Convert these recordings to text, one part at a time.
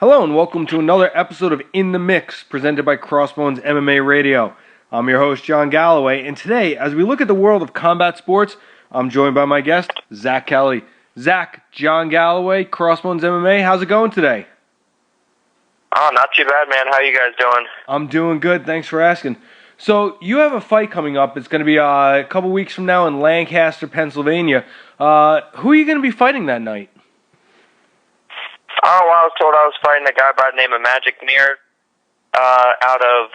Hello and welcome to another episode of In the Mix, presented by CrossBones MMA Radio. I'm your host, John Galloway, and today, as we look at the world of combat sports, I'm joined by my guest, Zak Kelly. Zak, John Galloway, CrossBones MMA, how's it going today? Oh, not too bad, man. How you guys doing? I'm doing good, thanks for asking. So, you have a fight coming up. It's going to be a couple weeks from now in Lancaster, Pennsylvania. Who are you going to be fighting that night? Oh, well, I was told I was fighting a guy by the name of Magic Mirror out of,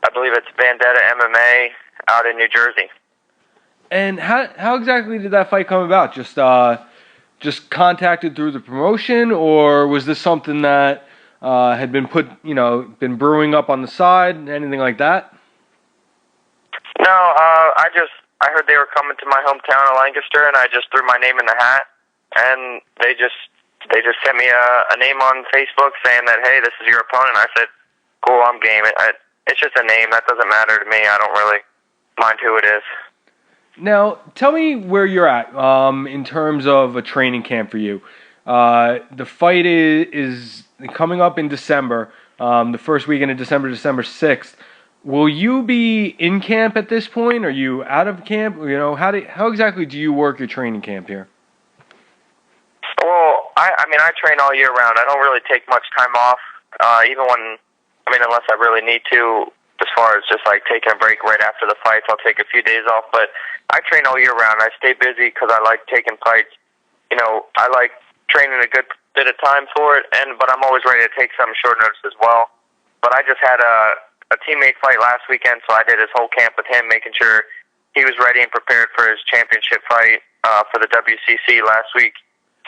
I believe it's Vendetta MMA out in New Jersey. And how exactly did that fight come about? Just contacted through the promotion, or was this something that had been been brewing up on the side, anything like that? No, I heard they were coming to my hometown of Lancaster, and I just threw my name in the hat, and they just sent me a name on Facebook saying that, hey, this is your opponent. I said, cool, I'm game. It's just a name. That doesn't matter to me. I don't really mind who it is. Now, tell me where you're at in terms of a training camp for you. The fight is coming up in December, the first weekend of December, December 6th. Will you be in camp at this point? Are you out of camp? You know, how exactly do you work your training camp here? Well, I mean, I train all year round. I don't really take much time off, unless I really need to, as far as just like taking a break right after the fights. I'll take a few days off, but I train all year round. I stay busy because I like taking fights. You know, I like training a good bit of time for it, but I'm always ready to take some short notice as well. But I just had a teammate fight last weekend, so I did his whole camp with him, making sure he was ready and prepared for his championship fight for the WCC last week.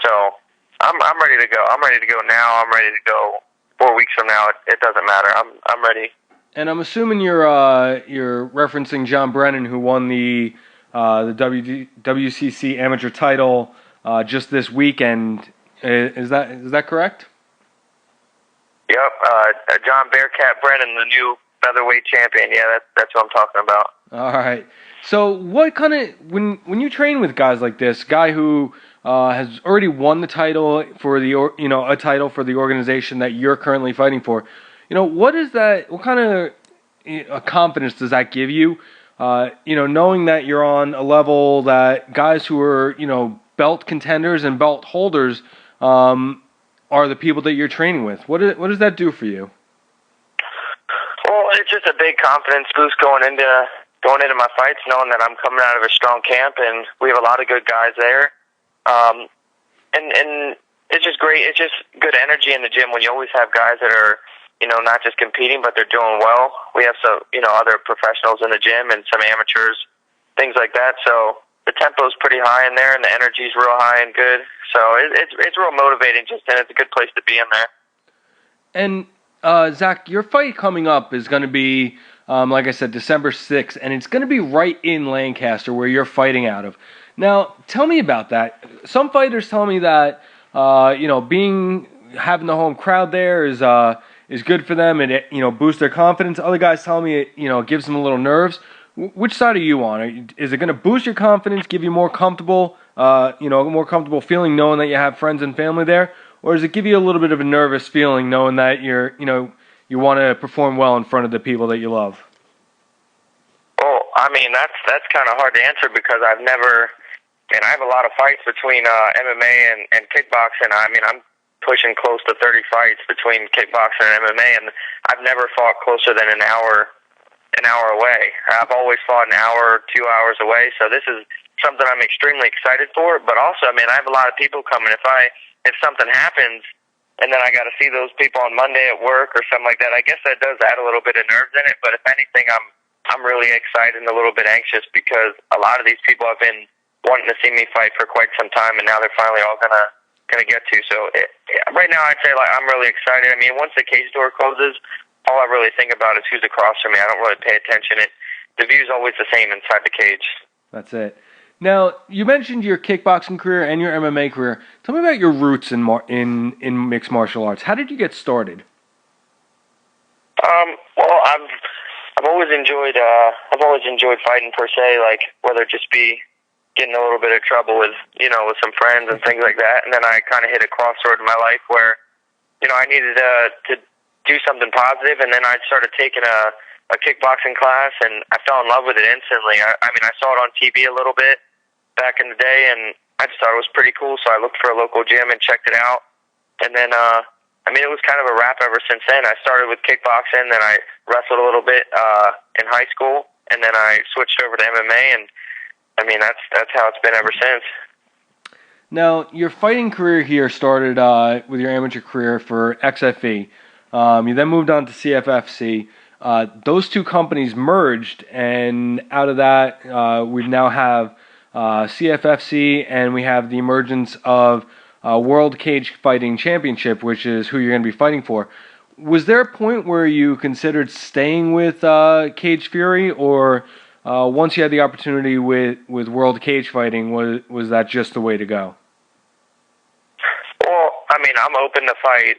So I'm ready to go. I'm ready to go now. I'm ready to go 4 weeks from now. It doesn't matter. I'm ready. And I'm assuming you're referencing John Brennan, who won the WCC amateur title just this weekend. Is that correct? Yep. John Bearcat Brennan, the new featherweight champion. Yeah, that's what I'm talking about. All right. So what kind of when you train with guys like this, guy who has already won the title for a title for the organization that you're currently fighting for, what kind of confidence does that give you? Knowing that you're on a level that guys who are belt contenders and belt holders are the people that you're training with. What does that do for you? Well, it's just a big confidence boost going into my fights, knowing that I'm coming out of a strong camp and we have a lot of good guys there. And it's just great. It's just good energy in the gym when you always have guys that are, not just competing, but they're doing well. We have some, other professionals in the gym and some amateurs, things like that. So the tempo's pretty high in there and the energy's real high and good. So it's real motivating and it's a good place to be in there. And Zak, your fight coming up is going to be, like I said, December 6th, and it's going to be right in Lancaster where you're fighting out of. Now, tell me about that. Some fighters tell me that having the home crowd there is good for them and it boosts their confidence. Other guys tell me it gives them a little nerves. Which side are you on? Is it going to boost your confidence, give you more comfortable feeling knowing that you have friends and family there, or does it give you a little bit of a nervous feeling knowing that you want to perform well in front of the people that you love? Well, I mean that's kind of hard to answer because I have a lot of fights between MMA and kickboxing. I mean, I'm pushing close to 30 fights between kickboxing and MMA, and I've never fought closer than an hour away. I've always fought an hour, 2 hours away. So this is something I'm extremely excited for. But also, I mean, I have a lot of people coming. If something happens, and then I got to see those people on Monday at work or something like that, I guess that does add a little bit of nerves in it. But if anything, I'm really excited and a little bit anxious because a lot of these people have been wanting to see me fight for quite some time, and now they're finally all gonna get to. So right now, I'd say I'm really excited. I mean, once the cage door closes, all I really think about is who's across from me. I don't really pay attention. The view's always the same inside the cage. That's it. Now, you mentioned your kickboxing career and your MMA career. Tell me about your roots in mixed martial arts. How did you get started? Well, I've always enjoyed fighting per se, like whether it just be getting a little bit of trouble with some friends and things like that. And then I kind of hit a crossroad in my life where I needed to do something positive, and then I started taking a kickboxing class, and I fell in love with it instantly. I mean, I saw it on TV a little bit back in the day, and I just thought it was pretty cool, so I looked for a local gym and checked it out. And then, it was kind of a wrap ever since then. I started with kickboxing, then I wrestled a little bit in high school, and then I switched over to MMA, and that's how it's been ever since. Now, your fighting career here started with your amateur career for XFE. You then moved on to CFFC. Those two companies merged, and out of that, we now have CFFC, and we have the emergence of World Cagefighting Championship, which is who you're going to be fighting for. Was there a point where you considered staying with Cage Fury, or once you had the opportunity with World Cagefighting, was that just the way to go? Well, I'm open to fight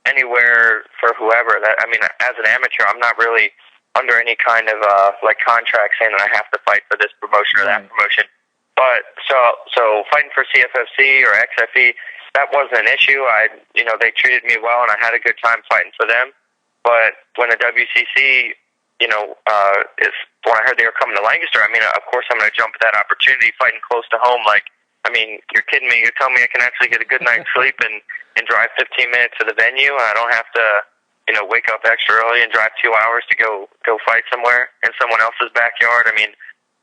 anywhere for whoever. As an amateur, I'm not really under any kind of contract saying that I have to fight for this promotion or that promotion. But so fighting for CFFC or XFE, that wasn't an issue. They treated me well, and I had a good time fighting for them. But when the WCC, when I heard they were coming to Lancaster, of course I'm going to jump at that opportunity, fighting close to home. You're kidding me. You're telling me I can actually get a good night's sleep and drive 15 minutes to the venue. I don't have to, wake up extra early and drive 2 hours to go fight somewhere in someone else's backyard.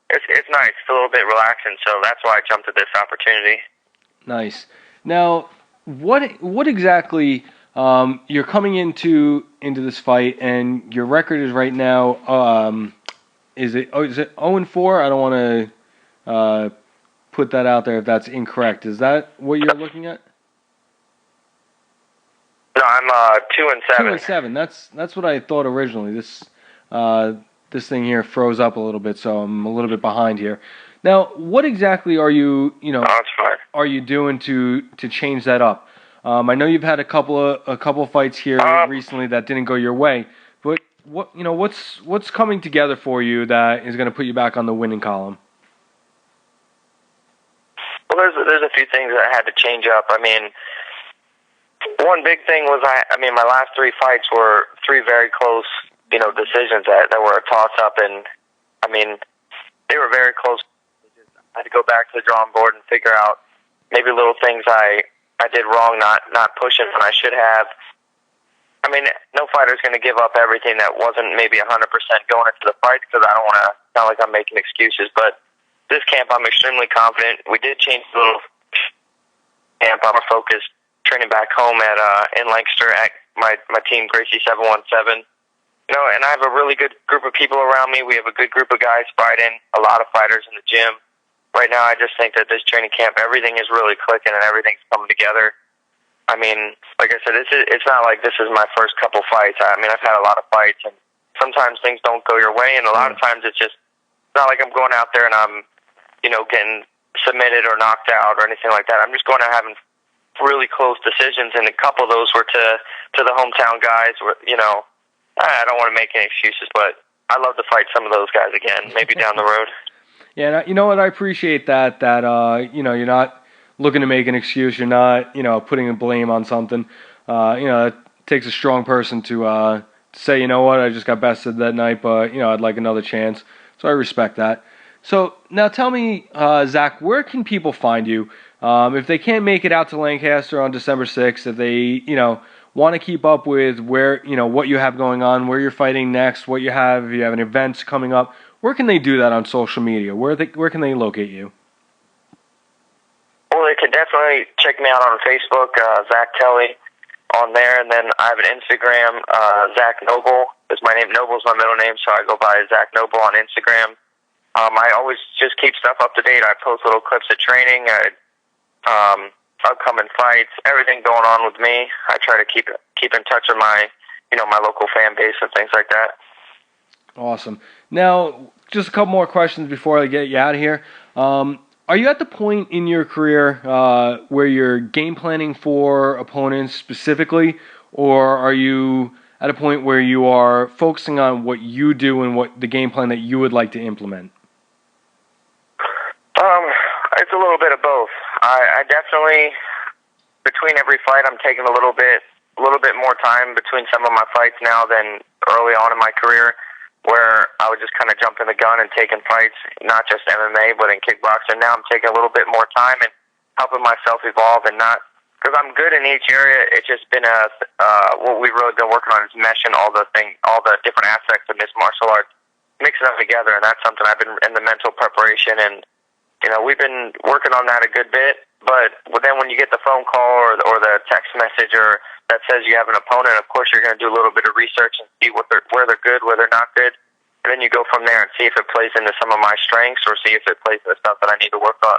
It's nice. It's a little bit relaxing, so that's why I jumped at this opportunity. Nice. Now, what exactly you're coming into this fight, and your record is right now? Is it 0-4? I don't want to put that out there if that's incorrect. Is that what you're looking at? No, I'm 2-7. 2-7. That's what I thought originally. This thing here froze up a little bit, so I'm a little bit behind here. Now, what exactly are you are you doing to change that up? I know you've had a couple fights here recently that didn't go your way, but what's coming together for you that is going to put you back on the winning column? Well, there's a few things that I had to change up. One big thing was my last 3 fights were 3 very close, decisions that were a toss-up, and they were very close. I had to go back to the drawing board and figure out maybe little things I did wrong, not pushing when I should have. No fighter's going to give up everything that wasn't maybe 100% going into the fight, because I don't want to sound like I'm making excuses. But this camp, I'm extremely confident. We did change the little camp. I'm focused training back home in Lancaster at my team, Gracie 717. And I have a really good group of people around me. We have a good group of guys fighting, a lot of fighters in the gym. Right now, I just think that this training camp, everything is really clicking and everything's coming together. Like I said, it's not like this is my first couple fights. I've had a lot of fights, and sometimes things don't go your way, and a lot of times it's not like I'm going out there and I'm, getting submitted or knocked out or anything like that. I'm just going out having really close decisions, and a couple of those were to the hometown guys. I don't want to make any excuses, but I'd love to fight some of those guys again, maybe down the road. Yeah, you know what? I appreciate that you're not looking to make an excuse. You're not, putting a blame on something. It takes a strong person to say, you know what, I just got bested that night, but, I'd like another chance. So I respect that. So now tell me, Zach, where can people find you? If they can't make it out to Lancaster on December 6th, if they, want to keep up with where, what you have going on, where you're fighting next, what you have, if you have any events coming up, where can they do that on social media? Where can they locate you? Well, they can definitely check me out on Facebook, Zak Kelly, on there, and then I have an Instagram, Zak Noble is my name. Noble's my middle name, so I go by Zak Noble on Instagram. I always just keep stuff up to date. I post little clips of training, upcoming fights, everything going on with me. I try to keep in touch with my local fan base and things like that. Awesome. Now, just a couple more questions before I get you out of here. Are you at the point in your career where you're game planning for opponents specifically, or are you at a point where you are focusing on what you do and what the game plan that you would like to implement? It's a little bit of both. I definitely, between every fight, I'm taking a little bit bit more time between some of my fights now than early on in my career, where I would just kind of jump in the gun and taking fights, not just MMA, but in kickboxing. Now I'm taking a little bit more time and helping myself evolve, and not because I'm good in each area. It's just been what we've really been working on is meshing all the different aspects of mixed martial arts, mixing them together, and that's something I've been in the mental preparation, and we've been working on that a good bit. But then when you get the phone call or the text message or that says you have an opponent, of course you're going to do a little bit of research and see where they're good, where they're not good, and then you go from there and see if it plays into some of my strengths or see if it plays into stuff that I need to work on.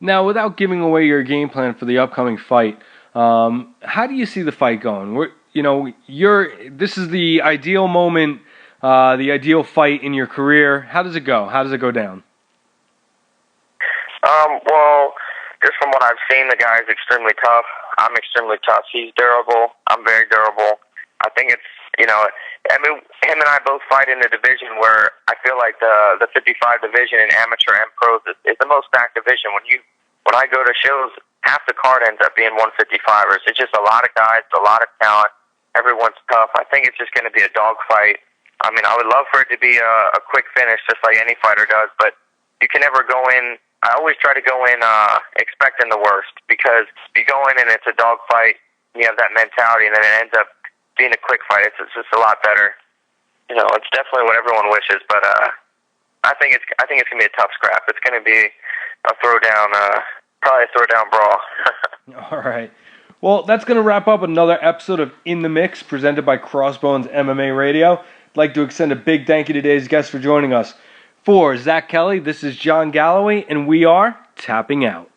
Now, without giving away your game plan for the upcoming fight, how do you see the fight going? This is the ideal moment, the ideal fight in your career. How does it go? How does it go down? Well, just from what I've seen, the guy is extremely tough. I'm extremely tough. He's durable. I'm very durable. I think it's, him and I both fight in a division where I feel like the 55 division in amateur and pros is the most stacked division. When I go to shows, half the card ends up being 155ers. It's just a lot of guys, a lot of talent. Everyone's tough. I think it's just going to be a dogfight. I mean, I would love for it to be a quick finish, just like any fighter does, but you can never go in. I always try to go in expecting the worst, because you go in and it's a dogfight, and you have that mentality, and then it ends up being a quick fight. It's just a lot better. It's definitely what everyone wishes, but I think it's gonna be a tough scrap. It's gonna be a throwdown, probably a throwdown brawl. All right. Well, that's going to wrap up another episode of In the Mix, presented by CrossBones MMA Radio. I'd like to extend a big thank you to today's guests for joining us. For Zak Kelly, this is John Galloway, and we are tapping out.